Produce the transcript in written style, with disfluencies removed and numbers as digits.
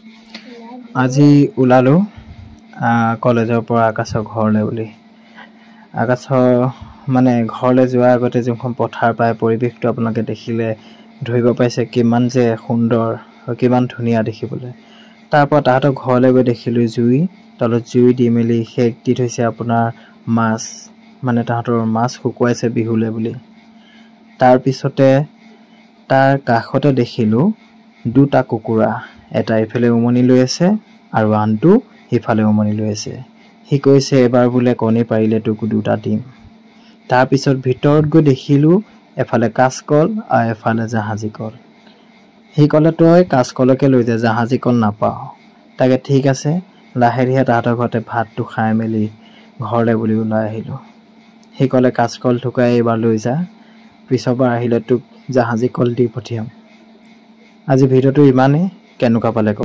আজি ওলালোঁ কলেজৰ পৰা আকাশৰ ঘৰলৈ বুলি। আকাশৰ মানে ঘৰলৈ যোৱাৰ আগতে যোনখন পথাৰ পায় পৰিৱেশটো আপোনালোকে দেখিলে ধৰিব পাৰিছে কিমান যে সুন্দৰ আৰু কিমান ধুনীয়া দেখিবলৈ। তাৰপৰা তাহাঁতৰ ঘৰলৈ গৈ দেখিলোঁ জুই, তলত জুই দি মেলি সেক দি থৈছে আপোনাৰ মাছ, মানে তাহাঁতৰ মাছ শুকুৱাইছে বিহুলৈ বুলি। তাৰপিছতে তাৰ কাষতে দেখিলোঁ দুটা কুকুৰা, এটা ইফালে উমনি লৈ আছে আৰু আনটো সিফালে উমনি লৈ আছে। সি কৈছে এবাৰ বোলে কণী পাৰিলে তোক দুটা দিম। তাৰপিছত ভিতৰত গৈ দেখিলোঁ এফালে কাঁচকল আৰু এফালে জাহাজী কল। সি ক'লে তই কাঁচকলকে লৈ যা, জাহাজী কল নাপাওঁ। তাকে ঠিক আছে, লাহে ধীৰে তাহাঁতৰ ঘৰতে ভাতটো খাই মেলি ঘৰলৈ বুলি ওলাই আহিলোঁ। সি ক'লে কাঁচকল থুকাই এইবাৰ লৈ যা, পিছৰবাৰ আহিলে তোক জাহাজী কল দি পঠিয়াম। আজি ভিডিঅ'টো ইমানেই, কেনেকুৱা পালে ক'লে।